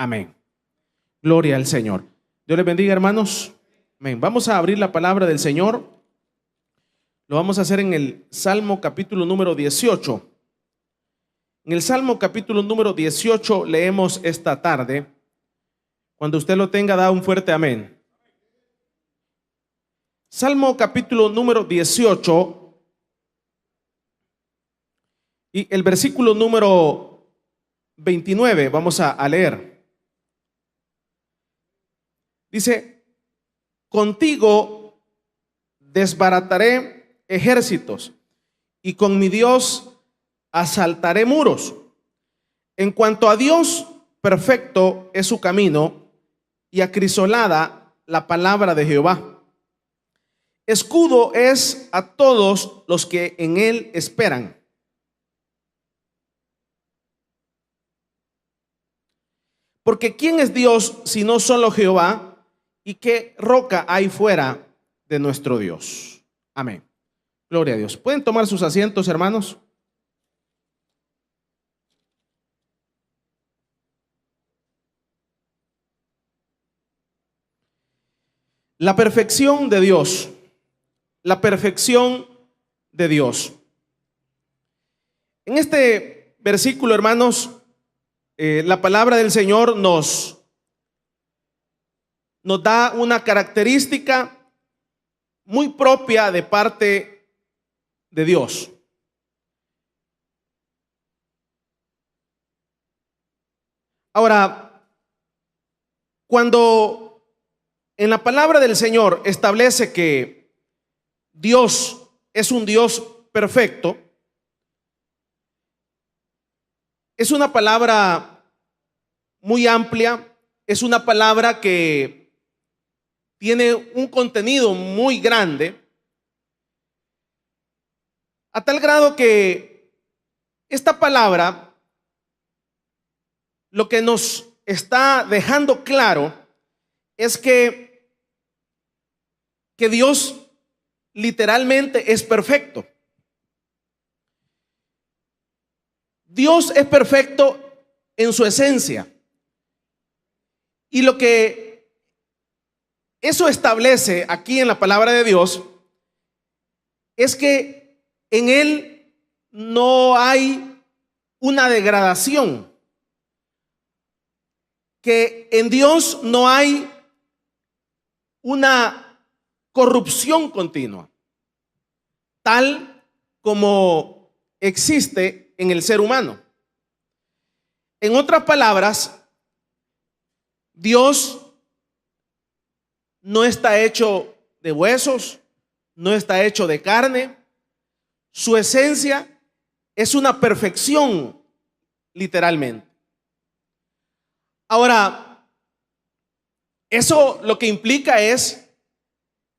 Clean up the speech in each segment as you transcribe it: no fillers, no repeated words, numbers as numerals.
Amén. Gloria al Señor. Dios les bendiga, hermanos. Amén. Vamos a abrir la palabra del Señor. Lo vamos a hacer en el Salmo capítulo número 18. En el Salmo capítulo número 18 leemos esta tarde. Cuando usted lo tenga, da un fuerte amén. Salmo capítulo número 18 y el versículo número 29 vamos a leer. Dice: contigo desbarataré ejércitos y con mi Dios asaltaré muros. En cuanto a Dios, perfecto es su camino y acrisolada la palabra de Jehová. Escudo es a todos los que en él esperan. Porque ¿quién es Dios sino solo Jehová? ¿Y qué roca hay fuera de nuestro Dios? Amén. Gloria a Dios. ¿Pueden tomar sus asientos, hermanos? La perfección de Dios. La perfección de Dios. En este versículo, hermanos, la palabra del Señor nos da una característica muy propia de parte de Dios. Ahora, cuando en la palabra del Señor establece que Dios es un Dios perfecto, es una palabra muy amplia, es una palabra que tiene un contenido muy grande, a tal grado que esta palabra lo que nos está dejando claro es que Dios literalmente es perfecto. Dios es perfecto en su esencia. Y lo que eso establece aquí en la palabra de Dios es que en él no hay una degradación, que en Dios no hay una corrupción continua, tal como existe en el ser humano. En otras palabras, Dios no está hecho de huesos, no está hecho de carne. Su esencia es una perfección, literalmente. Ahora, eso lo que implica es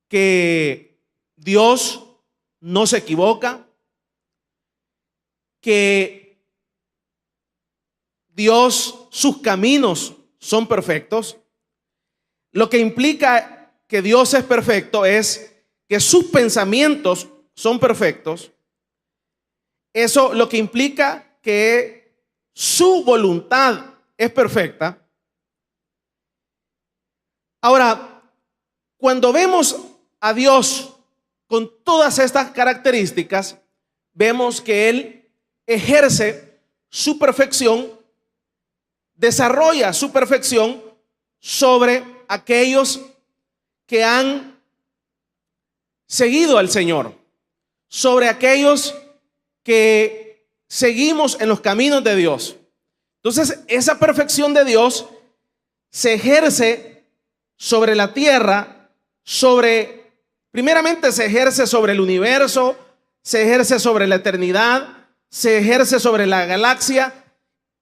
que Dios no se equivoca, que Dios, sus caminos son perfectos. Lo que implica que Dios es perfecto es que sus pensamientos son perfectos. Eso lo que implica que su voluntad es perfecta. Ahora, cuando vemos a Dios con todas estas características, vemos que Él ejerce su perfección, desarrolla su perfección sobre aquellos que han seguido al Señor, sobre aquellos que seguimos en los caminos de Dios. Entonces, esa perfección de Dios se ejerce sobre la tierra, primeramente se ejerce sobre el universo, se ejerce sobre la eternidad, se ejerce sobre la galaxia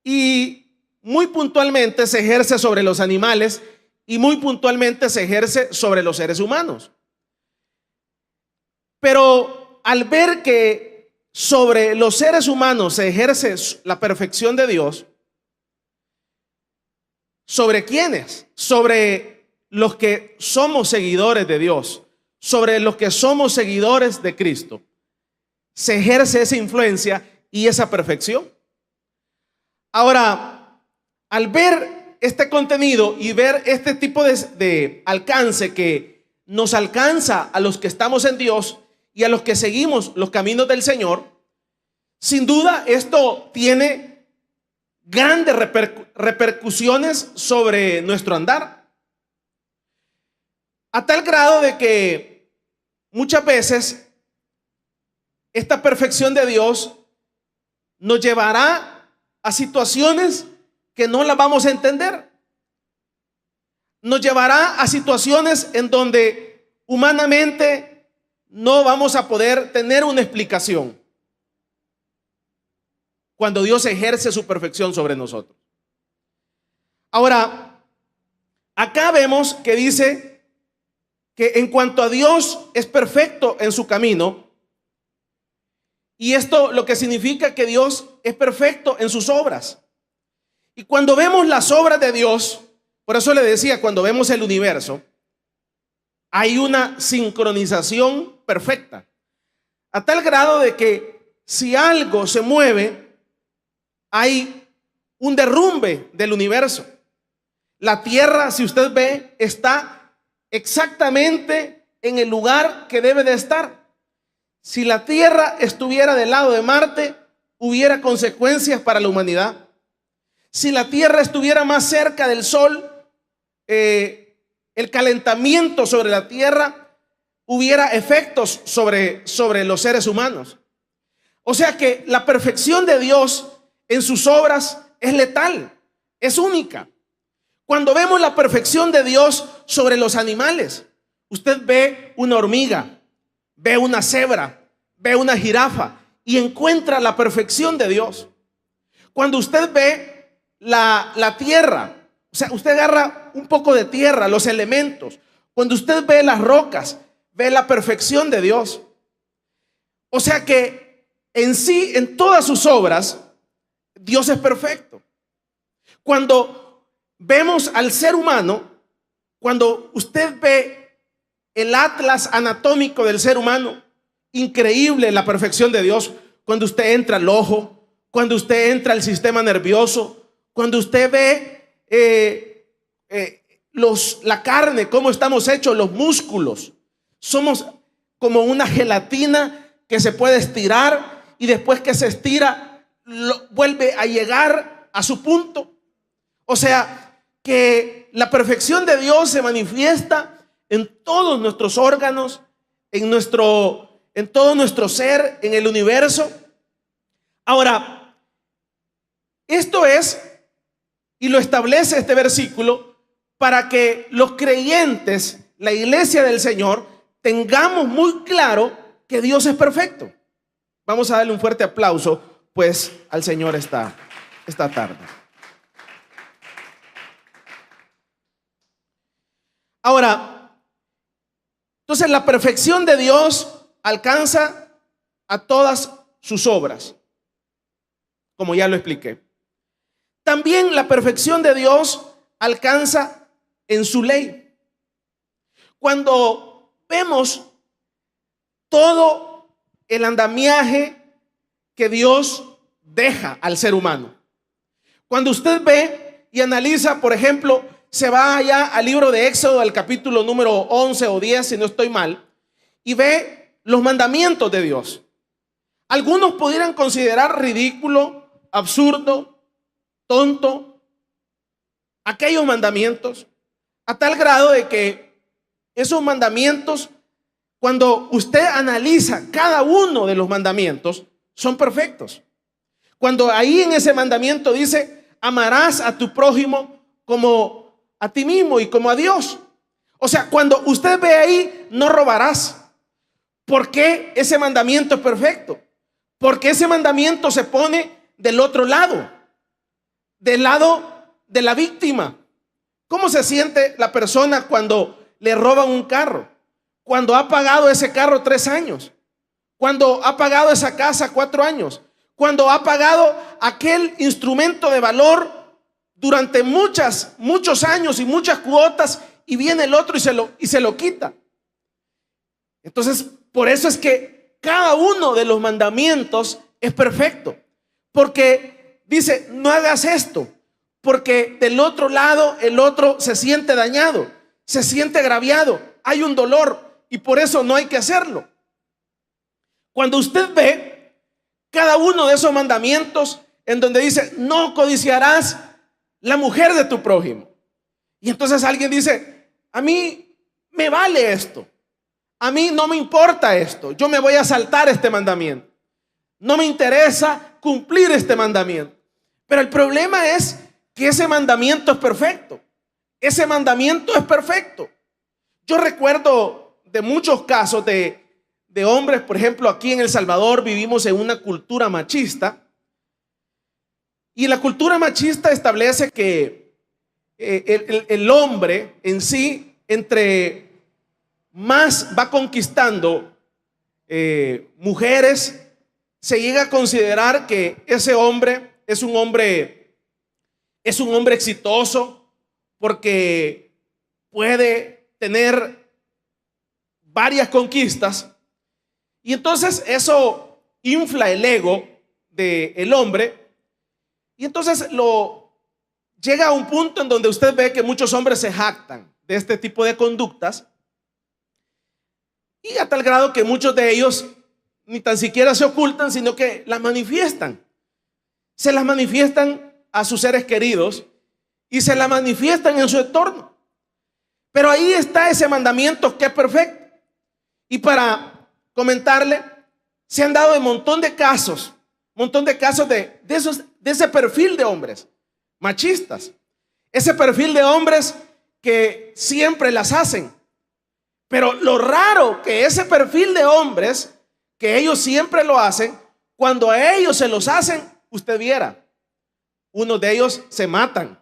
y muy puntualmente se ejerce sobre los animales y muy puntualmente se ejerce sobre los seres humanos. Pero al ver que sobre los seres humanos se ejerce la perfección de Dios, ¿sobre quiénes? Sobre los que somos seguidores de Dios, sobre los que somos seguidores de Cristo, se ejerce esa influencia y esa perfección. Ahora, al ver este contenido y ver este tipo de alcance que nos alcanza a los que estamos en Dios y a los que seguimos los caminos del Señor, sin duda esto tiene grandes repercusiones sobre nuestro andar, a tal grado de que muchas veces esta perfección de Dios nos llevará a situaciones que no las vamos a entender. Nos llevará a situaciones en donde humanamente no vamos a poder tener una explicación cuando Dios ejerce su perfección sobre nosotros. Ahora, acá vemos que dice que en cuanto a Dios es perfecto en su camino, y esto lo que significa que Dios es perfecto en sus obras. Y cuando vemos las obras de Dios, por eso le decía, cuando vemos el universo, hay una sincronización perfecta, a tal grado de que si algo se mueve, hay un derrumbe del universo. La tierra, si usted ve, está exactamente en el lugar que debe de estar. Si la tierra estuviera del lado de Marte, hubiera consecuencias para la humanidad. Si la tierra estuviera más cerca del sol, el calentamiento sobre la tierra hubiera efectos sobre los seres humanos. O sea que la perfección de Dios en sus obras es letal, es única. Cuando vemos la perfección de Dios sobre los animales, usted ve una hormiga, ve una cebra, ve una jirafa y encuentra la perfección de Dios. Cuando usted ve la tierra, o sea, usted agarra un poco de tierra, los elementos. Cuando usted ve las rocas, ve la perfección de Dios. O sea que en sí, en todas sus obras, Dios es perfecto. Cuando vemos al ser humano, cuando usted ve el atlas anatómico del ser humano, increíble la perfección de Dios. Cuando usted entra al ojo, cuando usted entra al sistema nervioso, cuando usted ve la carne, cómo estamos hechos, los músculos, somos como una gelatina que se puede estirar y después que se estira vuelve a llegar a su punto. O sea que la perfección de Dios se manifiesta en todos nuestros órganos, en todo nuestro ser, en el universo. Ahora, esto es, y lo establece este versículo, para que los creyentes, la iglesia del Señor, tengamos muy claro que Dios es perfecto. Vamos a darle un fuerte aplauso, pues, al Señor esta tarde. Ahora, entonces la perfección de Dios alcanza a todas sus obras, como ya lo expliqué. También la perfección de Dios alcanza en su ley. Cuando vemos todo el andamiaje que Dios deja al ser humano, cuando usted ve y analiza, por ejemplo, se va allá al libro de Éxodo, al capítulo número 11 o 10, si no estoy mal, y ve los mandamientos de Dios. Algunos pudieran considerar ridículo, absurdo, tonto aquellos mandamientos, a tal grado de que esos mandamientos, cuando usted analiza cada uno de los mandamientos, son perfectos. Cuando ahí en ese mandamiento dice, amarás a tu prójimo como a ti mismo y como a Dios. O sea, cuando usted ve ahí, no robarás. ¿Por qué ese mandamiento es perfecto? Porque ese mandamiento se pone del otro lado, del lado de la víctima. ¿Cómo se siente la persona cuando le roban un carro? Cuando ha pagado ese carro 3 años, cuando ha pagado esa casa 4 años, cuando ha pagado aquel instrumento de valor durante muchos años y muchas cuotas, y viene el otro y se lo quita. Entonces, por eso es que cada uno de los mandamientos es perfecto, porque dice, no hagas esto, porque del otro lado el otro se siente dañado, se siente agraviado, hay un dolor y por eso no hay que hacerlo. Cuando usted ve cada uno de esos mandamientos en donde dice: no codiciarás la mujer de tu prójimo, y entonces alguien dice: a mí me vale esto, a mí no me importa esto, yo me voy a saltar este mandamiento, no me interesa cumplir este mandamiento. Pero el problema es que ese mandamiento es perfecto. Ese mandamiento es perfecto. Yo recuerdo de muchos casos de hombres, por ejemplo, aquí en El Salvador vivimos en una cultura machista. Y la cultura machista establece que el hombre en sí, entre más va conquistando mujeres, se llega a considerar que ese hombre es un hombre exitoso porque puede tener varias conquistas, y entonces eso infla el ego del hombre, y entonces llega a un punto en donde usted ve que muchos hombres se jactan de este tipo de conductas, y a tal grado que muchos de ellos ni tan siquiera se ocultan, sino que las manifiestan. Se las manifiestan a sus seres queridos y se las manifiestan en su entorno. Pero ahí está ese mandamiento que es perfecto. Y para comentarle, se han dado un montón de casos de ese perfil de hombres machistas, ese perfil de hombres que siempre las hacen. Pero lo raro que ese perfil de hombres que ellos siempre lo hacen, cuando a ellos se los hacen, usted viera, unos de ellos se matan,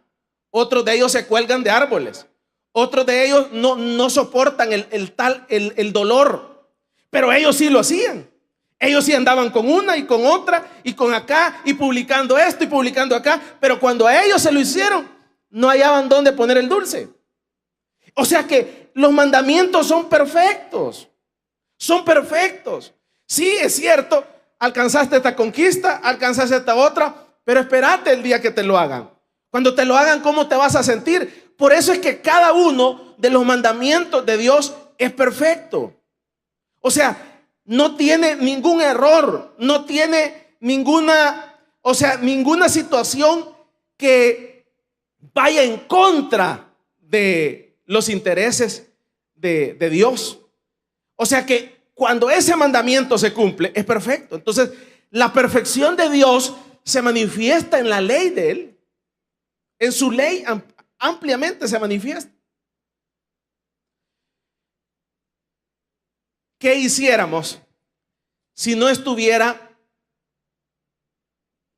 otros de ellos se cuelgan de árboles, otros de ellos no soportan el dolor, pero ellos sí lo hacían. Ellos sí andaban con una y con otra y con acá y publicando esto y publicando acá, pero cuando a ellos se lo hicieron, no hallaban dónde poner el dulce. O sea que los mandamientos son perfectos, son perfectos. Sí, es cierto, alcanzaste esta conquista, alcanzaste esta otra, pero espérate el día que te lo hagan. Cuando te lo hagan, ¿cómo te vas a sentir? Por eso es que cada uno de los mandamientos de Dios es perfecto. O sea, no tiene ningún error, no tiene ninguna situación que vaya en contra de los intereses de Dios. O sea que cuando ese mandamiento se cumple, es perfecto. Entonces, la perfección de Dios se manifiesta en la ley de Él. En su ley ampliamente se manifiesta. ¿Qué hiciéramos si no estuviera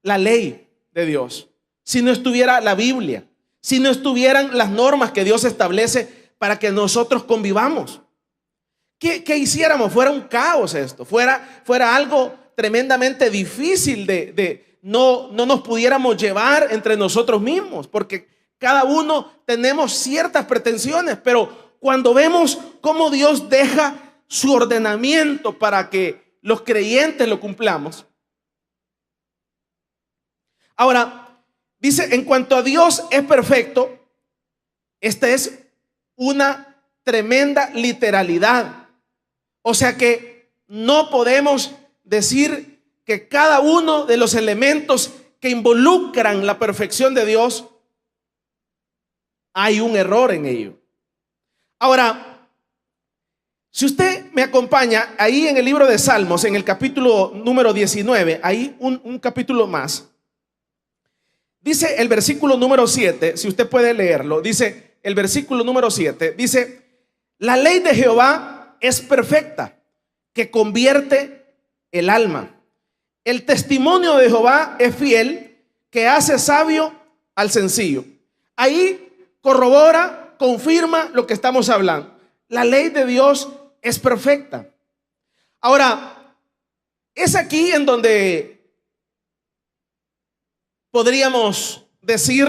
la ley de Dios? Si no estuviera la Biblia, si no estuvieran las normas que Dios establece para que nosotros convivamos. ¿Qué hiciéramos? Fuera un caos esto, fuera algo tremendamente difícil no nos pudiéramos llevar entre nosotros mismos, porque cada uno tenemos ciertas pretensiones, pero cuando vemos cómo Dios deja su ordenamiento para que los creyentes lo cumplamos. Ahora, dice, en cuanto a Dios es perfecto, esta es una tremenda literalidad. O sea que no podemos decir que cada uno de los elementos que involucran la perfección de Dios hay un error en ello. Ahora, si usted me acompaña ahí en el libro de Salmos, en el capítulo número 19, ahí un capítulo más, dice el versículo número 7, si usted puede leerlo, dice el versículo número 7, dice: la ley de Jehová es perfecta, que convierte el alma. El testimonio de Jehová es fiel, que hace sabio al sencillo. Ahí corrobora, confirma lo que estamos hablando. La ley de Dios es perfecta. Ahora, es aquí en donde podríamos decir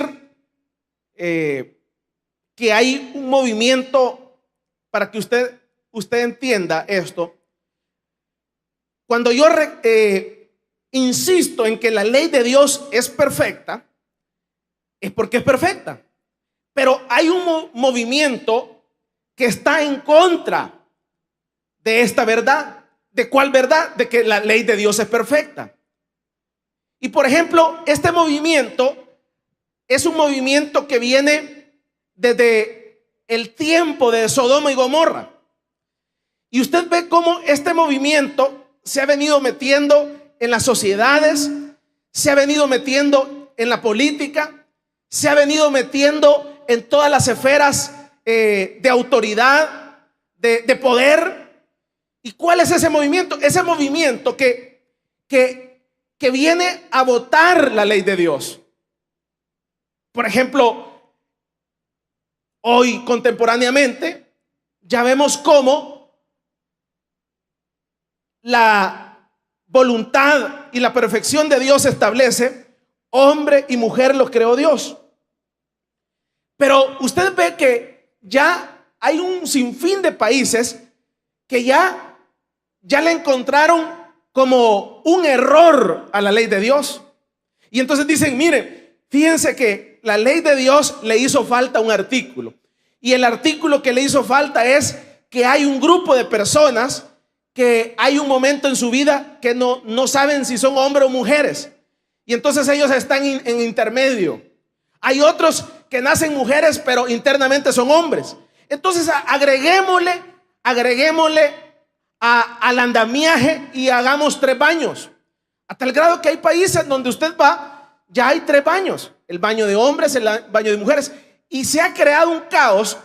que hay un movimiento para que usted entienda esto. Cuando yo insisto en que la ley de Dios es perfecta, es porque es perfecta. Pero hay un movimiento que está en contra de esta verdad. ¿De cuál verdad? De que la ley de Dios es perfecta. Y por ejemplo, este movimiento es un movimiento que viene desde el tiempo de Sodoma y Gomorra. Y usted ve cómo este movimiento se ha venido metiendo en las sociedades, se ha venido metiendo en la política, se ha venido metiendo en todas las esferas de autoridad, de poder. ¿Y cuál es ese movimiento? Ese movimiento que viene a votar la ley de Dios. Por ejemplo, hoy contemporáneamente ya vemos cómo la voluntad y la perfección de Dios establece: hombre y mujer los creó Dios. Pero usted ve que ya hay un sinfín de países que ya le encontraron como un error a la ley de Dios. Y entonces dicen: miren, fíjense que la ley de Dios le hizo falta un artículo. Y el artículo que le hizo falta es que hay un grupo de personas que hay un momento en su vida que no saben si son hombres o mujeres. Y entonces ellos están en intermedio. Hay otros que nacen mujeres pero internamente son hombres. Entonces agreguémosle al andamiaje y hagamos 3 baños. Hasta el grado que hay países donde usted va, ya hay 3 baños: el baño de hombres, el baño de mujeres. Y se ha creado un caos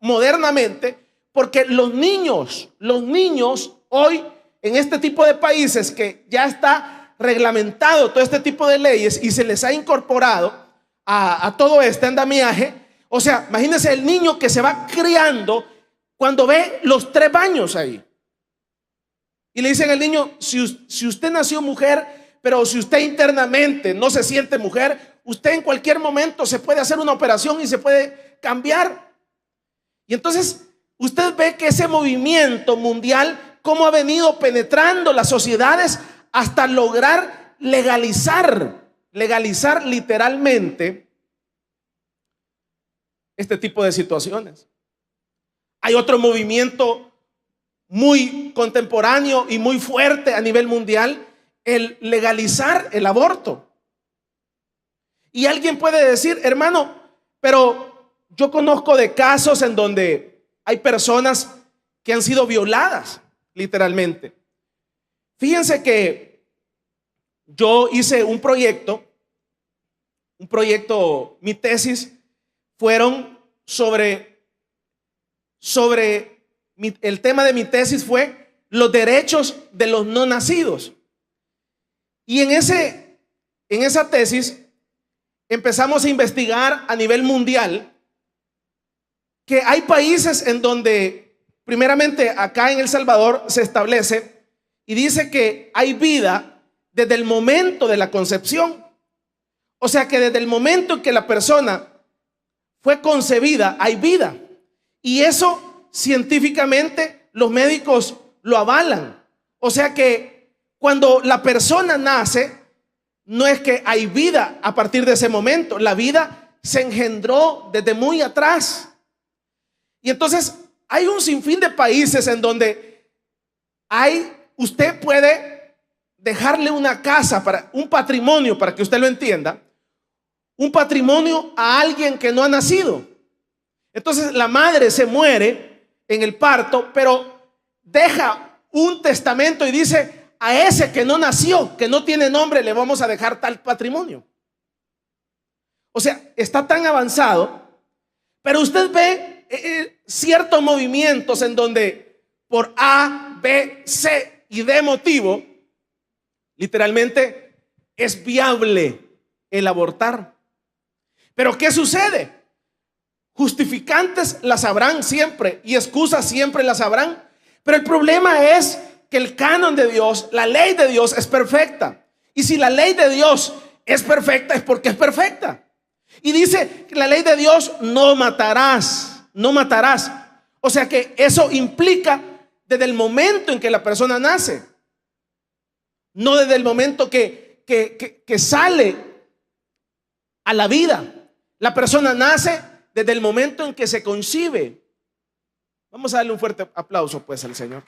modernamente porque los niños hoy en este tipo de países que ya está reglamentado todo este tipo de leyes y se les ha incorporado a todo este andamiaje. O sea, imagínense el niño que se va criando cuando ve los 3 baños ahí. Y le dicen al niño: si usted nació mujer, pero si usted internamente no se siente mujer, usted en cualquier momento se puede hacer una operación y se puede cambiar. Y entonces usted ve que ese movimiento mundial, cómo ha venido penetrando las sociedades hasta lograr legalizar literalmente este tipo de situaciones. Hay otro movimiento muy contemporáneo y muy fuerte a nivel mundial: el legalizar el aborto. Y alguien puede decir: hermano, pero yo conozco de casos en donde hay personas que han sido violadas literalmente. Fíjense que yo hice un proyecto, mi tesis fueron el tema de mi tesis fue los derechos de los no nacidos. Y en esa tesis empezamos a investigar a nivel mundial que hay países en donde, primeramente acá en El Salvador, se establece y dice que hay vida desde el momento de la concepción. O sea que desde el momento en que la persona fue concebida, hay vida. Y eso científicamente los médicos lo avalan. O sea que cuando la persona nace, no es que hay vida a partir de ese momento. La vida se engendró desde muy atrás. Y entonces hay un sinfín de países en donde usted puede dejarle una casa, un patrimonio, para que usted lo entienda, un patrimonio a alguien que no ha nacido. Entonces la madre se muere en el parto, pero deja un testamento y dice: a ese que no nació, que no tiene nombre, le vamos a dejar tal patrimonio. O sea, está tan avanzado. Pero usted ve ciertos movimientos en donde por A, B, C y D motivo, literalmente es viable el abortar. Pero ¿qué sucede? Justificantes las habrán siempre y excusas siempre las habrán. Pero el problema es que el canon de Dios, la ley de Dios es perfecta. Y si la ley de Dios es perfecta, es porque es perfecta. Y dice que la ley de Dios: no matarás, no matarás. O sea que eso implica desde el momento en que la persona nace, no desde el momento que sale a la vida. La persona nace desde el momento en que se concibe. Vamos a darle un fuerte aplauso pues al Señor.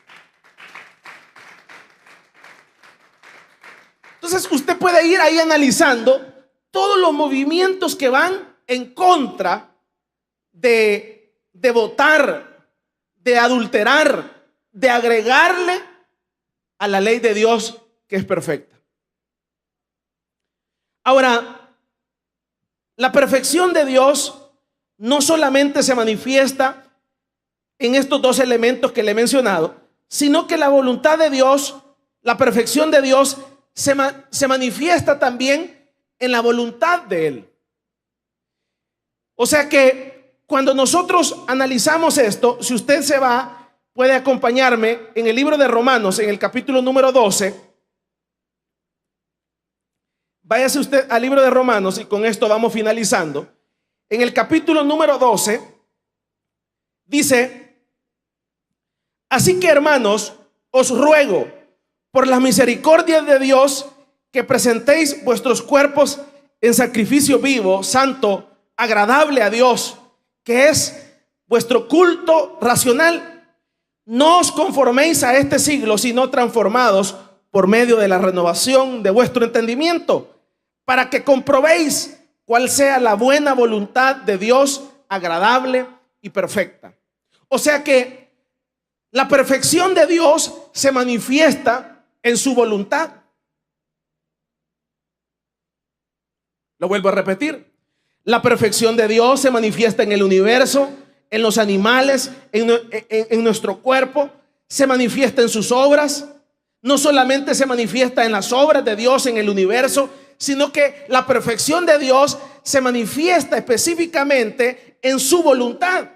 Entonces usted puede ir ahí analizando todos los movimientos que van en contra de votar, de adulterar, de agregarle a la ley de Dios que es perfecta. Ahora, la perfección de Dios no solamente se manifiesta en estos dos elementos que le he mencionado, sino que la voluntad de Dios, la perfección de Dios, se manifiesta también en la voluntad de Él. O sea que cuando nosotros analizamos esto, si usted se va, puede acompañarme en el libro de Romanos, en el capítulo número 12. Váyase usted al libro de Romanos y con esto vamos finalizando. En el capítulo número 12 dice: así que, hermanos, os ruego por las misericordias de Dios que presentéis vuestros cuerpos en sacrificio vivo, santo, agradable a Dios, que es vuestro culto racional. No os conforméis a este siglo, sino transformados por medio de la renovación de vuestro entendimiento, para que comprobéis cuál sea la buena voluntad de Dios, agradable y perfecta. O sea que la perfección de Dios se manifiesta en su voluntad. Lo vuelvo a repetir. La perfección de Dios se manifiesta en el universo, en los animales, en nuestro cuerpo. Se manifiesta en sus obras. No solamente se manifiesta en las obras de Dios en el universo, sino que la perfección de Dios se manifiesta específicamente en su voluntad.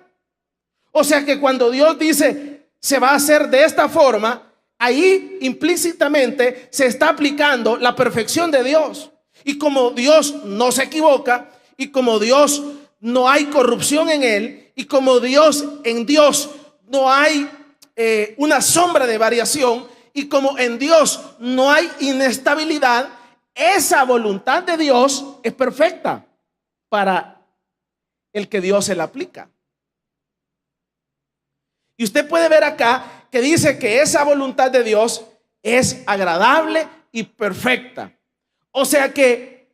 O sea que cuando Dios dice se va a hacer de esta forma, ahí implícitamente se está aplicando la perfección de Dios. Y como Dios no se equivoca, y como Dios no hay corrupción en Él, y como en Dios no hay una sombra de variación, y como en Dios no hay inestabilidad, esa voluntad de Dios es perfecta para el que Dios se la aplica. Y usted puede ver acá que dice que esa voluntad de Dios es agradable y perfecta. O sea que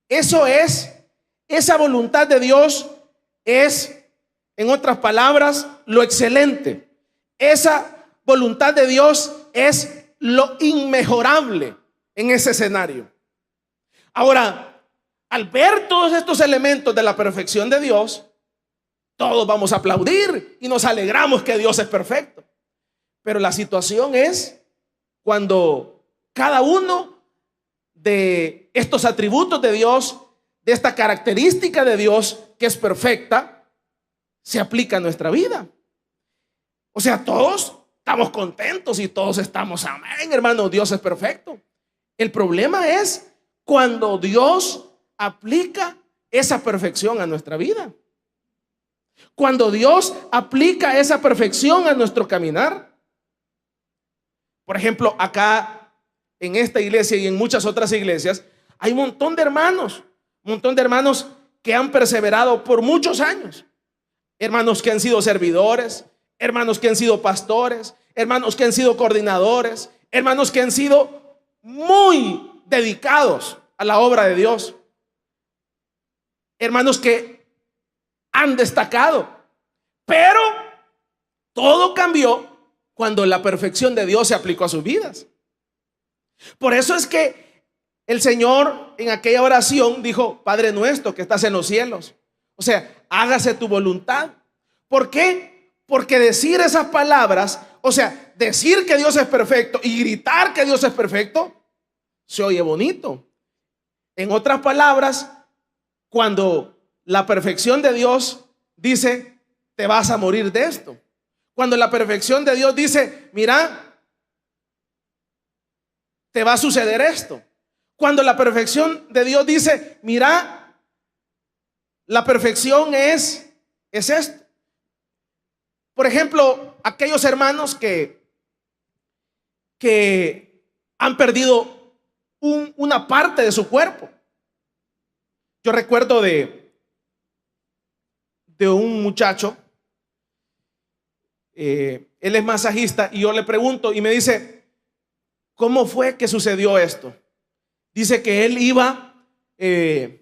esa voluntad de Dios es, en otras palabras, lo excelente. Esa voluntad de Dios es lo inmejorable en ese escenario. Ahora, al ver todos estos elementos de la perfección de Dios, todos vamos a aplaudir y nos alegramos que Dios es perfecto. Pero la situación es cuando cada uno de estos atributos de Dios, de esta característica de Dios que es perfecta, se aplica a nuestra vida. O sea, todos estamos contentos y todos estamos, amén, hermano, Dios es perfecto. El problema es cuando Dios aplica esa perfección a nuestra vida. Cuando Dios aplica esa perfección a nuestro caminar. Por ejemplo, acá en esta iglesia y en muchas otras iglesias hay un montón de hermanos que han perseverado por muchos años. Hermanos que han sido servidores, hermanos que han sido pastores, hermanos que han sido coordinadores, hermanos que han sido muy dedicados a la obra de Dios, hermanos que han destacado. Pero todo cambió cuando la perfección de Dios se aplicó a sus vidas. Por eso es que el Señor en aquella oración dijo: Padre nuestro que estás en los cielos, o sea, hágase tu voluntad. ¿Por qué? Porque decir esas palabras, o sea, decir que Dios es perfecto y gritar que Dios es perfecto, se oye bonito. En otras palabras, cuando la perfección de Dios dice: te vas a morir de esto. Cuando la perfección de Dios dice: mira, te va a suceder esto. Cuando la perfección de Dios dice: mira, la perfección es esto. Por ejemplo, aquellos hermanos que han perdido una parte de su cuerpo. Yo recuerdo de un muchacho, él es masajista, y yo le pregunto y me dice, ¿cómo fue que sucedió esto? Dice que él iba en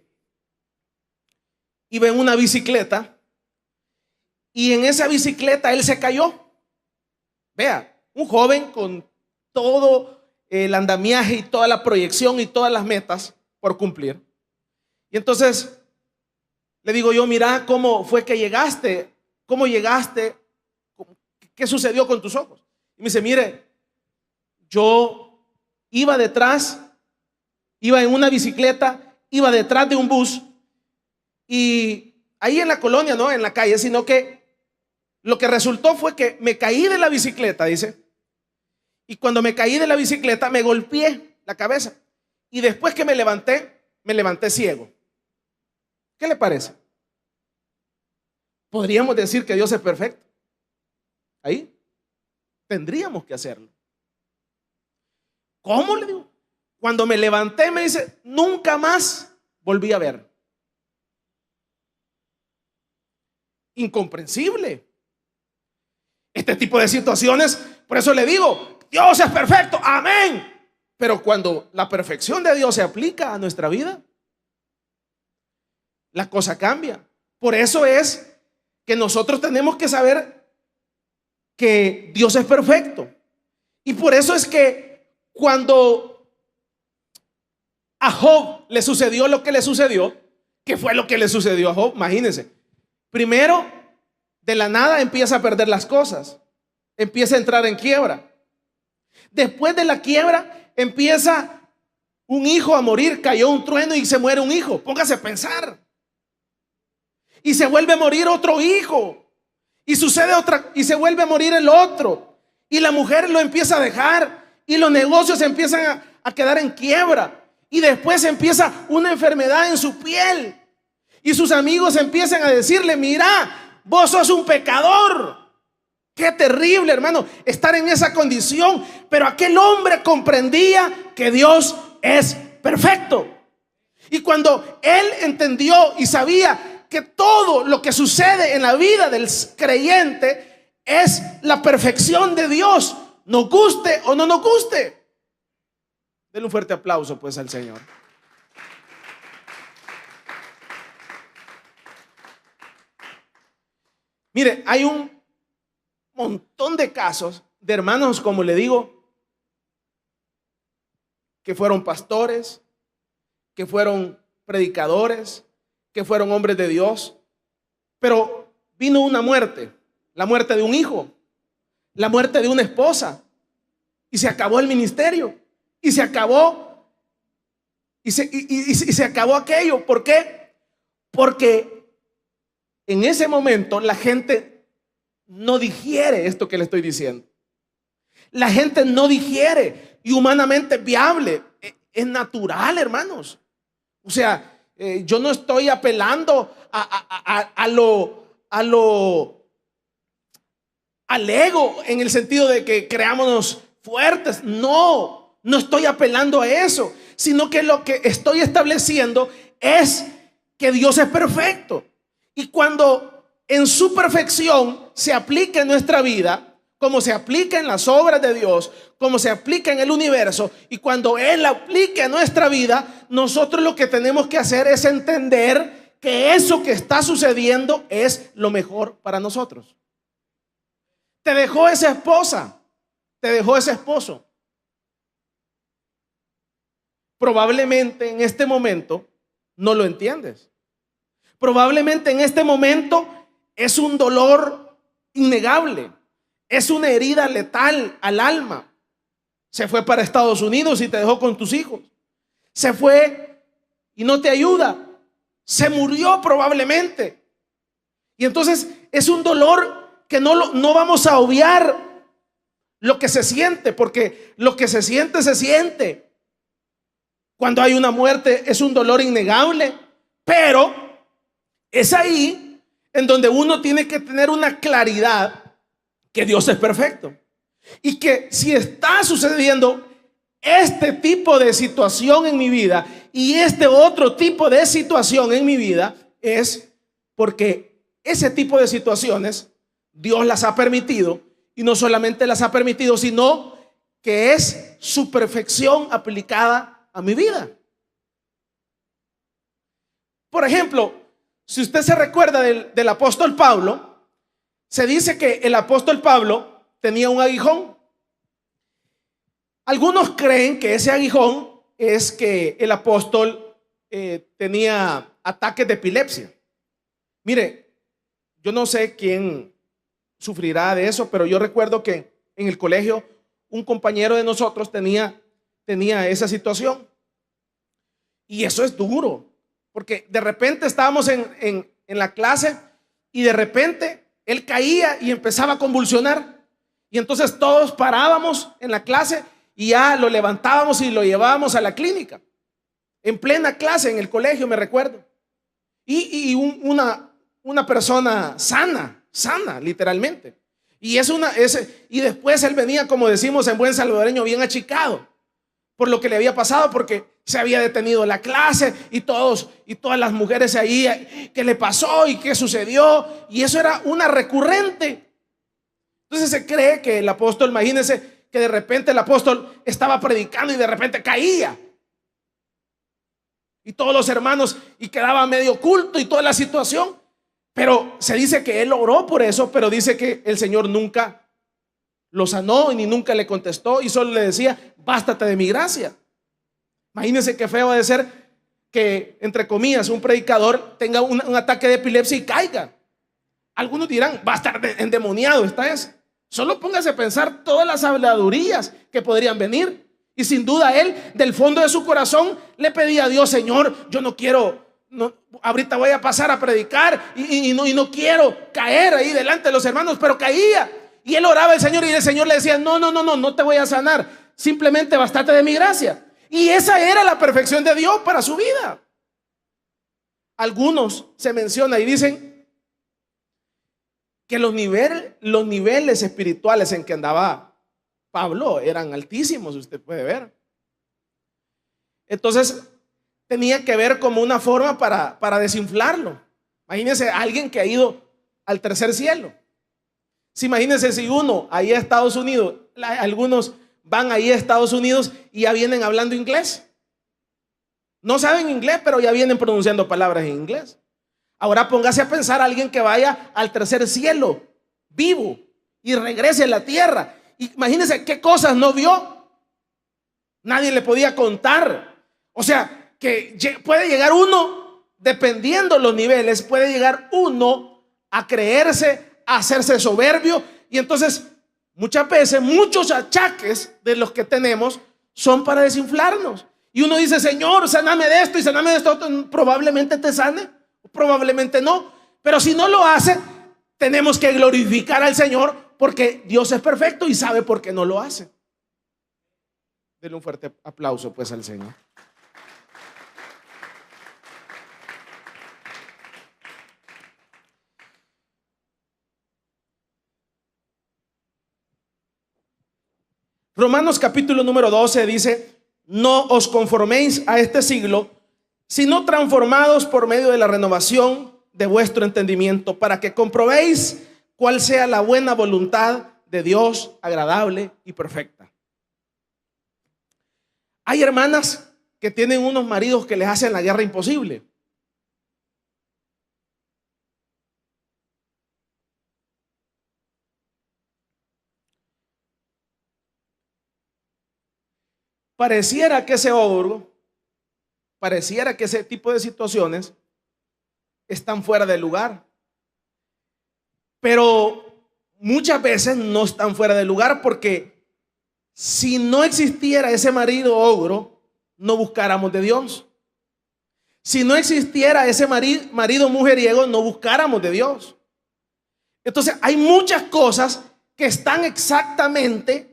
una bicicleta y en esa bicicleta él se cayó. Vea, un joven con todo el andamiaje y toda la proyección y todas las metas por cumplir. Y entonces le digo yo, mira, ¿cómo fue que llegaste? ¿Cómo llegaste? ¿Qué sucedió con tus ojos? Y me dice, mire, yo iba en una bicicleta, iba detrás de un bus, y ahí en la colonia, no en la calle, sino que lo que resultó fue que me caí de la bicicleta, dice, y cuando me caí de la bicicleta me golpeé la cabeza, y después que me levanté ciego. ¿Qué le parece? Podríamos decir que Dios es perfecto. Ahí tendríamos que hacerlo. ¿Cómo? Le digo. Cuando me levanté me dice, nunca más volví a ver. Incomprensible. Este tipo de situaciones, por eso le digo, Dios es perfecto, amén. Pero cuando la perfección de Dios se aplica a nuestra vida, la cosa cambia. Por eso es que nosotros tenemos que saber que Dios es perfecto. Y por eso es que cuando a Job le sucedió lo que le sucedió, ¿qué fue lo que le sucedió a Job? Imagínense. Primero, de la nada empieza a perder las cosas, empieza a entrar en quiebra. Después de la quiebra empieza un hijo a morir, cayó un trueno y se muere un hijo. Póngase a pensar. Y se vuelve a morir otro hijo. Y sucede otra, y se vuelve a morir el otro. Y la mujer lo empieza a dejar. Y los negocios empiezan a quedar en quiebra. Y después empieza una enfermedad en su piel. Y sus amigos empiezan a decirle, mira, vos sos un pecador. Qué terrible, hermano, estar en esa condición. Pero aquel hombre comprendía que Dios es perfecto. Y cuando él entendió y sabía que todo lo que sucede en la vida del creyente es la perfección de Dios, nos guste o no nos guste. Denle un fuerte aplauso pues al Señor. Mire, hay un montón de casos de hermanos, como le digo, que fueron pastores, que fueron predicadores, que fueron hombres de Dios, pero vino una muerte, la muerte de un hijo, la muerte de una esposa, y se acabó el ministerio, y se acabó, y se acabó aquello. ¿Por qué? Porque en ese momento la gente no digiere esto que le estoy diciendo. La gente no digiere, y humanamente es viable, es natural, hermanos. O sea, yo no estoy apelando al ego en el sentido de que creámonos fuertes. No estoy apelando a eso, sino que lo que estoy estableciendo es que Dios es perfecto. Y cuando en su perfección se aplica en nuestra vida, como se aplica en las obras de Dios, como se aplica en el universo, y cuando Él aplique a nuestra vida, nosotros lo que tenemos que hacer es entender que eso que está sucediendo es lo mejor para nosotros. Te dejó esa esposa, te dejó ese esposo. Probablemente en este momento no lo entiendes. Probablemente en este momento es un dolor innegable. Es una herida letal al alma. Se fue para Estados Unidos y te dejó con tus hijos. Se fue y no te ayuda. Se murió probablemente. Y entonces es un dolor que no vamos a obviar lo que se siente, porque lo que se siente, se siente. Cuando hay una muerte es un dolor innegable, pero es ahí en donde uno tiene que tener una claridad que Dios es perfecto y que si está sucediendo este tipo de situación en mi vida y este otro tipo de situación en mi vida, es porque ese tipo de situaciones Dios las ha permitido, y no solamente las ha permitido, sino que es su perfección aplicada a mi vida. Por ejemplo, si usted se recuerda del apóstol Pablo, se dice que el apóstol Pablo tenía un aguijón. Algunos creen que ese aguijón es que el apóstol tenía ataques de epilepsia. Mire, yo no sé quién sufrirá de eso, pero yo recuerdo que en el colegio un compañero de nosotros tenía esa situación. Y eso es duro, porque de repente estábamos en la clase y de repente él caía y empezaba a convulsionar. Y entonces todos parábamos en la clase y ya lo levantábamos y lo llevábamos a la clínica. En plena clase en el colegio, me recuerdo. Y una persona sana, literalmente. Y después él venía, como decimos en buen salvadoreño, bien achicado por lo que le había pasado, porque se había detenido la clase y todas las mujeres ahí, ¿qué le pasó y qué sucedió? Y eso era una recurrente. Entonces se cree que el apóstol, imagínense que de repente el apóstol estaba predicando y de repente caía. Y todos los hermanos, y quedaba medio oculto y toda la situación. Pero se dice que él oró por eso, pero dice que el Señor nunca lo sanó y ni nunca le contestó, y solo le decía: bástate de mi gracia. Imagínense qué feo de ser que, entre comillas, un predicador tenga un ataque de epilepsia y caiga. Algunos dirán: va a estar endemoniado, está eso. Solo póngase a pensar todas las habladurías que podrían venir. Y sin duda él, del fondo de su corazón, le pedía a Dios: Señor, yo no quiero, ahorita voy a pasar a predicar y no quiero caer ahí delante de los hermanos, pero caía. Y él oraba al Señor y el Señor le decía: no te voy a sanar, simplemente bástate de mi gracia. Y esa era la perfección de Dios para su vida. Algunos se menciona y dicen que los niveles espirituales en que andaba Pablo eran altísimos, usted puede ver. Entonces tenía que ver como una forma para desinflarlo. Imagínense a alguien que ha ido al tercer cielo. Si imagínense si uno ahí a Estados Unidos, algunos van ahí a Estados Unidos y ya vienen hablando inglés. No saben inglés, pero ya vienen pronunciando palabras en inglés. Ahora póngase a pensar a alguien que vaya al tercer cielo vivo y regrese a la tierra. Imagínense qué cosas no vio. Nadie le podía contar. O sea, que puede llegar uno, dependiendo los niveles, puede llegar uno a creerse, a hacerse soberbio. Y entonces muchas veces muchos achaques de los que tenemos son para desinflarnos. Y uno dice: Señor, saname de esto y saname de esto. Probablemente te sane, probablemente no. Pero si no lo hace, tenemos que glorificar al Señor, porque Dios es perfecto y sabe por qué no lo hace. Denle un fuerte aplauso pues al Señor. Romanos capítulo número 12 dice: no os conforméis a este siglo, sino transformados por medio de la renovación de vuestro entendimiento, para que comprobéis cuál sea la buena voluntad de Dios, agradable y perfecta. Hay hermanas que tienen unos maridos que les hacen la guerra imposible. Pareciera que ese tipo de situaciones están fuera de lugar, pero muchas veces no están fuera de lugar, porque si no existiera ese marido ogro, no buscáramos de Dios. Si no existiera ese marido mujeriego, no buscáramos de Dios. Entonces hay muchas cosas que están exactamente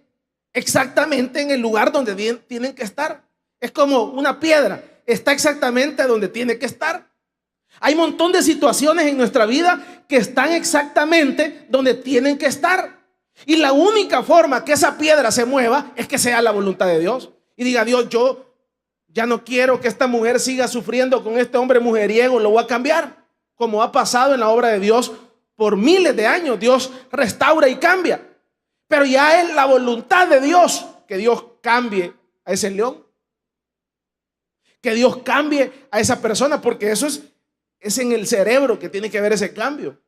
en el lugar donde tienen que estar. Es como una piedra, está exactamente donde tiene que estar. Hay un montón de situaciones en nuestra vida que están exactamente donde tienen que estar. Y la única forma que esa piedra se mueva es que sea la voluntad de Dios. y diga: Dios, yo ya no quiero que esta mujer siga sufriendo con este hombre mujeriego, lo voy a cambiar. Como ha pasado en la obra de Dios por miles de años, Dios restaura y cambia. Pero ya es la voluntad de Dios que Dios cambie a ese león, que Dios cambie a esa persona, porque eso es en el cerebro que tiene que haber ese cambio.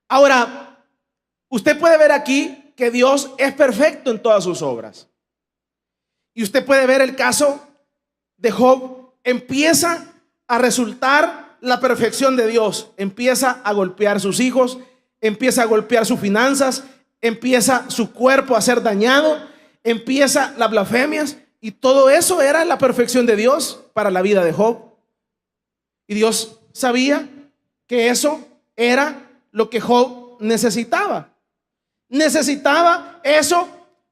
Ahora, usted puede ver aquí que Dios es perfecto en todas sus obras. Y usted puede ver el caso de Job. Empieza a resultar la perfección de Dios. Empieza a golpear sus hijos, empieza a golpear sus finanzas, empieza su cuerpo a ser dañado, empieza las blasfemias, y todo eso era la perfección de Dios para la vida de Job. Y Dios sabía que eso era lo que Job necesitaba. Necesitaba eso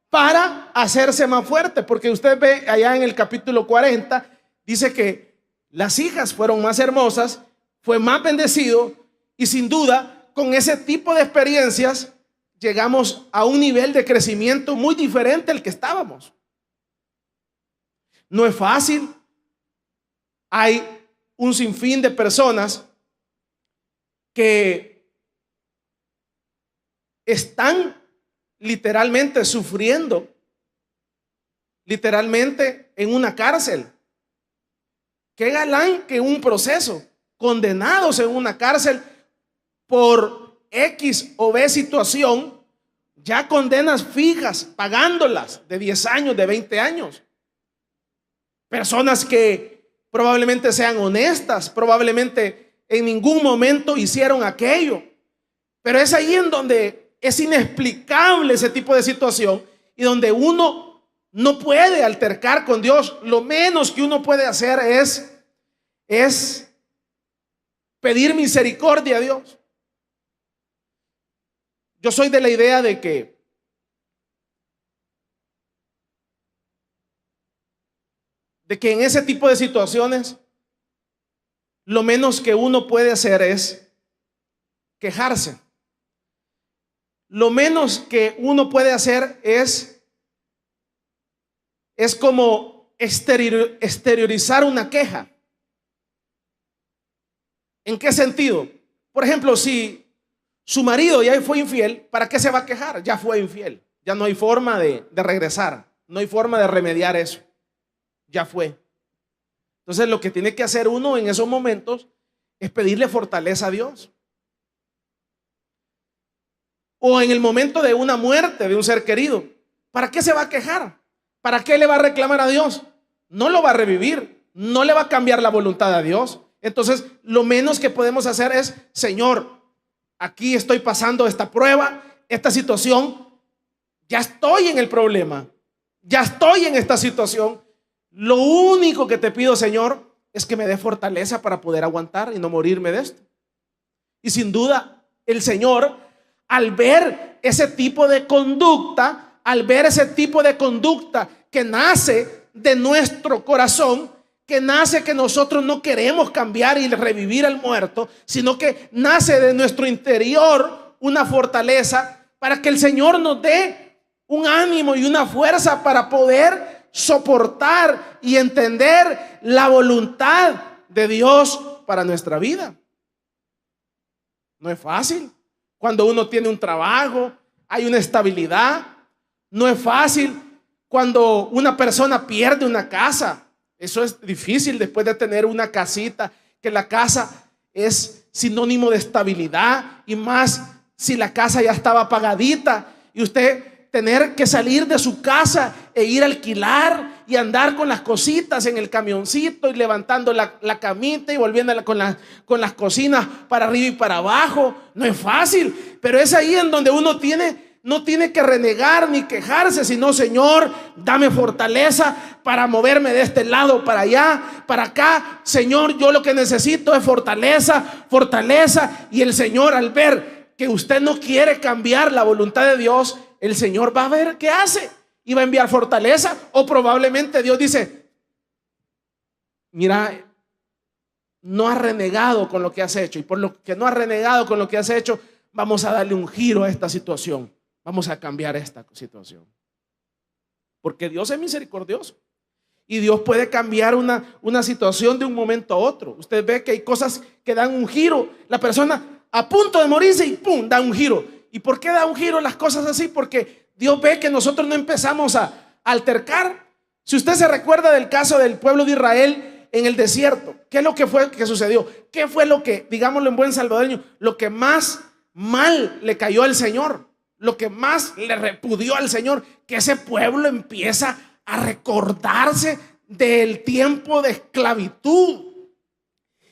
para hacerse más fuerte, porque usted ve allá en el capítulo 40, dice que las hijas fueron más hermosas, fue más bendecido, y sin duda con ese tipo de experiencias llegamos a un nivel de crecimiento muy diferente al que estábamos. No es fácil. Hay un sinfín de personas que están literalmente sufriendo, literalmente en una cárcel. Qué galán que un proceso, condenados en una cárcel por X o B situación, ya condenas fijas, pagándolas de 10 años, de 20 años. Personas que probablemente sean honestas, probablemente en ningún momento hicieron aquello, pero es ahí en donde es inexplicable ese tipo de situación y donde uno no puede altercar con Dios. Lo menos que uno puede hacer es pedir misericordia a Dios. Yo soy de la idea de que en ese tipo de situaciones lo menos que uno puede hacer es quejarse. Lo menos que uno puede hacer es como exteriorizar una queja. ¿En qué sentido? Por ejemplo, si su marido ya fue infiel, ¿para qué se va a quejar? Ya fue infiel. Ya no hay forma de regresar. No hay forma de remediar eso. Ya fue. Entonces lo que tiene que hacer uno en esos momentos es pedirle fortaleza a Dios. O en el momento de una muerte de un ser querido, ¿para qué se va a quejar? ¿Para qué le va a reclamar a Dios? No lo va a revivir, no le va a cambiar la voluntad a Dios. Entonces lo menos que podemos hacer es: Señor, aquí estoy pasando esta prueba, esta situación, ya estoy en el problema, ya estoy en esta situación. Lo único que te pido, Señor, es que me dé fortaleza para poder aguantar y no morirme de esto. Y sin duda el Señor, al ver ese tipo de conducta, que nace de nuestro corazón, que nace que nosotros no queremos cambiar y revivir al muerto, sino que nace de nuestro interior una fortaleza para que el Señor nos dé un ánimo y una fuerza para poder soportar y entender la voluntad de Dios para nuestra vida. No es fácil. Cuando uno tiene un trabajo, hay una estabilidad. No es fácil cuando una persona pierde una casa. Eso es difícil después de tener una casita, que la casa es sinónimo de estabilidad, y más si la casa ya estaba pagadita y usted tener que salir de su casa e ir a alquilar y andar con las cositas en el camioncito y levantando la camita y volviéndola con las cocinas para arriba y para abajo. No es fácil, pero es ahí en donde uno no tiene que renegar ni quejarse, sino: Señor, dame fortaleza para moverme de este lado para allá, para acá. Señor, yo lo que necesito es fortaleza. Y el Señor, al ver que usted no quiere cambiar la voluntad de Dios, el Señor va a ver qué hace y va a enviar fortaleza. O probablemente Dios dice: mira, no has renegado con lo que has hecho, y por lo que no has renegado con lo que has hecho, vamos a darle un giro a esta situación. Vamos a cambiar esta situación. porque Dios es misericordioso. Y Dios puede cambiar una situación de un momento a otro. Usted ve que hay cosas que dan un giro. La persona a punto de morirse y ¡pum!, da un giro. ¿Y por qué da un giro las cosas así? Porque Dios ve que nosotros no empezamos a altercar. Si usted se recuerda del caso del pueblo de Israel en el desierto, ¿qué es lo que fue que sucedió? ¿Qué fue lo que, digámoslo en buen salvadoreño, lo que más mal le cayó al Señor? Lo que más le repudió al Señor, que ese pueblo empieza a recordarse del tiempo de esclavitud.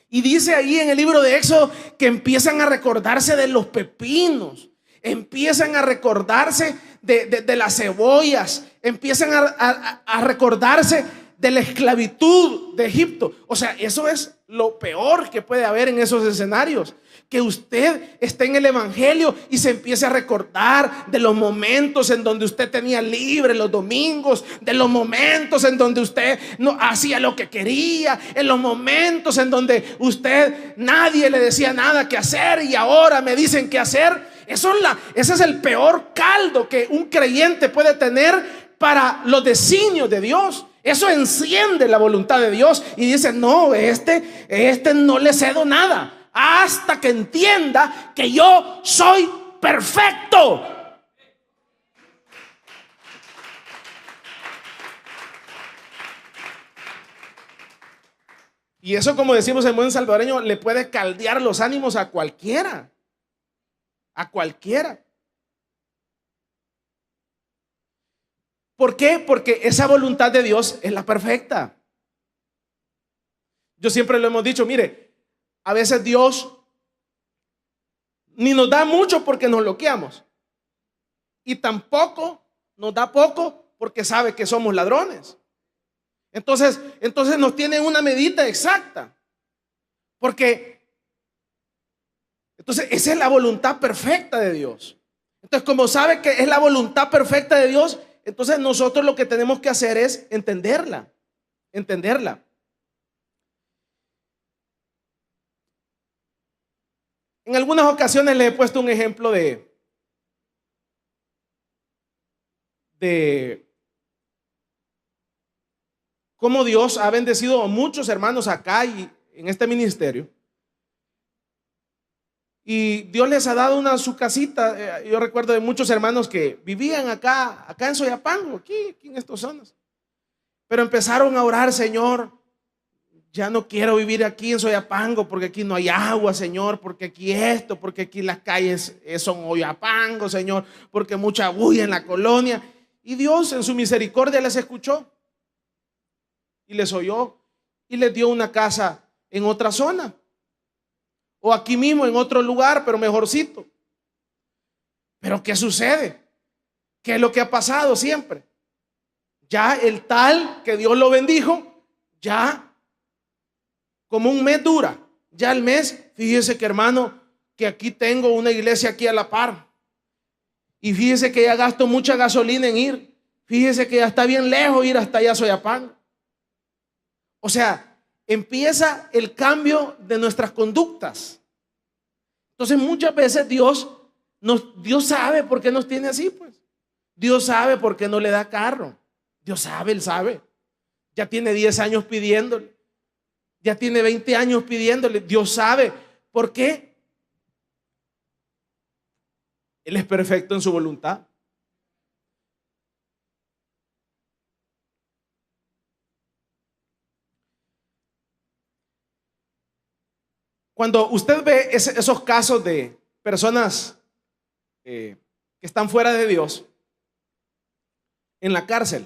Y dice ahí en el libro de Éxodo que empiezan a recordarse de los pepinos, empiezan a recordarse de las cebollas, empiezan a recordarse de la esclavitud de Egipto. O sea, eso es lo peor que puede haber en esos escenarios. Que usted esté en el evangelio y se empiece a recordar de los momentos en donde usted tenía libre los domingos, de los momentos en donde usted no hacía lo que quería, en los momentos en donde usted nadie le decía nada que hacer y ahora me dicen qué hacer. Ese es el peor caldo que un creyente puede tener para los designios de Dios. Eso enciende la voluntad de Dios y dice: no, este no le cedo nada hasta que entienda que yo soy perfecto. Y eso, como decimos en buen salvadoreño, le puede caldear los ánimos a cualquiera. A cualquiera. ¿Por qué? Porque esa voluntad de Dios es la perfecta. Yo siempre lo hemos dicho, mire, a veces Dios ni nos da mucho porque nos bloqueamos, y tampoco nos da poco porque sabe que somos ladrones. Entonces nos tiene una medida exacta, porque entonces esa es la voluntad perfecta de Dios. Entonces, como sabe que es la voluntad perfecta de Dios, entonces nosotros lo que tenemos que hacer es entenderla. En algunas ocasiones les he puesto un ejemplo de cómo Dios ha bendecido a muchos hermanos acá y en este ministerio. Y Dios les ha dado su casita. Yo recuerdo de muchos hermanos que vivían acá en Soyapango, aquí en estas zonas. Pero empezaron a orar: Señor, ya no quiero vivir aquí en Soyapango porque aquí no hay agua, Señor, porque aquí esto, porque aquí las calles son Oyapango, Señor, porque mucha bulla en la colonia. Y Dios en su misericordia les escuchó y les oyó y les dio una casa en otra zona, o aquí mismo en otro lugar, pero mejorcito. Pero ¿qué sucede? ¿Qué es lo que ha pasado siempre? Ya el tal que Dios lo bendijo, ya como un mes dura. Ya el mes, fíjese que, hermano, que aquí tengo una iglesia aquí a la par. Y fíjese que ya gasto mucha gasolina en ir. Fíjese que ya está bien lejos ir hasta allá a Soyapango. O sea, empieza el cambio de nuestras conductas. Entonces muchas veces Dios sabe por qué nos tiene así, pues. Dios sabe por qué no le da carro. Dios sabe, Él sabe. Ya tiene 10 años pidiéndole. Ya tiene 20 años pidiéndole. Dios sabe por qué. Él es perfecto en su voluntad. Cuando usted ve esos casos de personas que están fuera de Dios en la cárcel,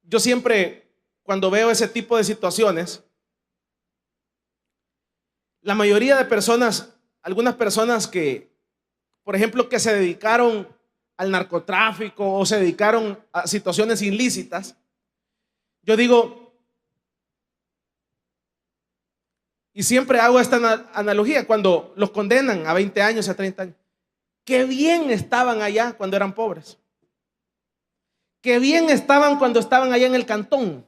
yo siempre, cuando veo ese tipo de situaciones, la mayoría de personas, algunas personas que, por ejemplo, que se dedicaron al narcotráfico o se dedicaron a situaciones ilícitas, yo digo, y siempre hago esta analogía, cuando los condenan a 20 años, a 30 años, qué bien estaban allá cuando eran pobres. Qué bien estaban cuando estaban allá en el cantón,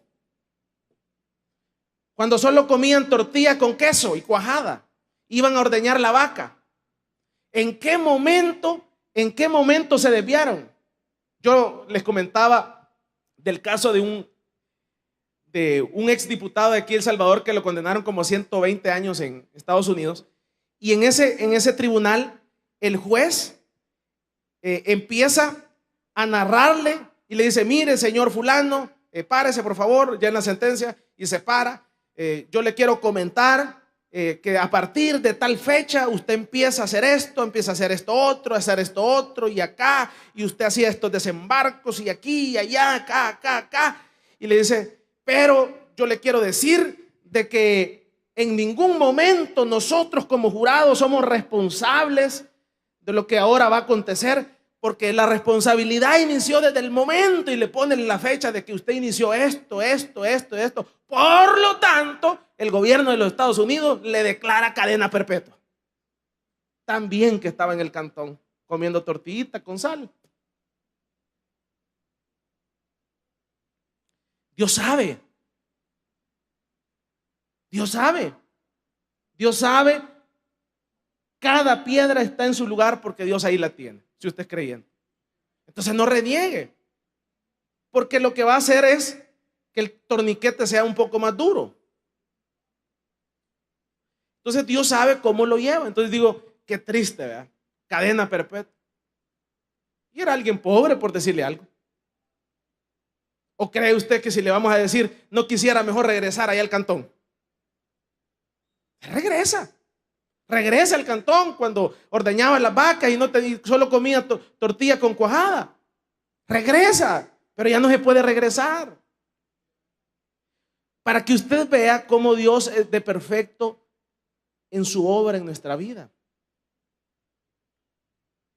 cuando solo comían tortilla con queso y cuajada, iban a ordeñar la vaca. ¿En qué momento se desviaron? Yo les comentaba del caso de un exdiputado de aquí de El Salvador que lo condenaron como 120 años en Estados Unidos. Y en ese tribunal, el juez empieza a narrarle y le dice: mire, señor fulano, párese por favor, ya en la sentencia, y se para. Yo le quiero comentar que a partir de tal fecha usted empieza a hacer esto, empieza a hacer esto otro, y acá, y usted hacía estos desembarcos, y aquí, y allá, acá. Y le dice: pero yo le quiero decir de que en ningún momento nosotros como jurados somos responsables de lo que ahora va a acontecer, porque la responsabilidad inició desde el momento, y le ponen la fecha de que usted inició esto. Por lo tanto, el gobierno de los Estados Unidos le declara cadena perpetua. También que estaba en el cantón comiendo tortillita con sal. Dios sabe. Dios sabe. Dios sabe. Cada piedra está en su lugar porque Dios ahí la tiene, si usted es creyente. Entonces no reniegue, porque lo que va a hacer es que el torniquete sea un poco más duro. Entonces Dios sabe cómo lo lleva. Entonces digo, qué triste, ¿verdad? Cadena perpetua. Y era alguien pobre, por decirle algo. ¿O cree usted que si le vamos a decir no quisiera mejor regresar allá al cantón? Regresa al cantón cuando ordeñaba las vacas y solo comía tortilla con cuajada. Regresa, pero ya no se puede regresar. Para que usted vea cómo Dios es de perfecto en su obra en nuestra vida.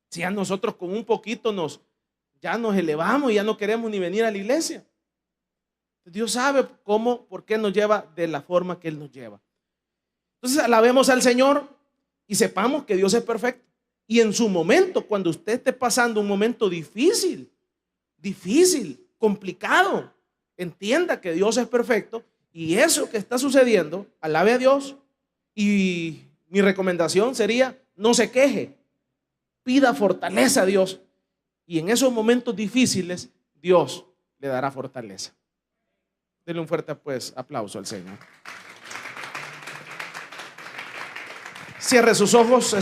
Si a nosotros con un poquito ya nos elevamos y ya no queremos ni venir a la iglesia. Dios sabe cómo, por qué nos lleva de la forma que Él nos lleva. Entonces alabemos al Señor y sepamos que Dios es perfecto. Y en su momento, cuando usted esté pasando un momento difícil, complicado, entienda que Dios es perfecto, y eso que está sucediendo, alabe a Dios. Y mi recomendación sería: no se queje, pida fortaleza a Dios, y en esos momentos difíciles Dios le dará fortaleza. Denle un fuerte aplauso al Señor. Cierre sus ojos.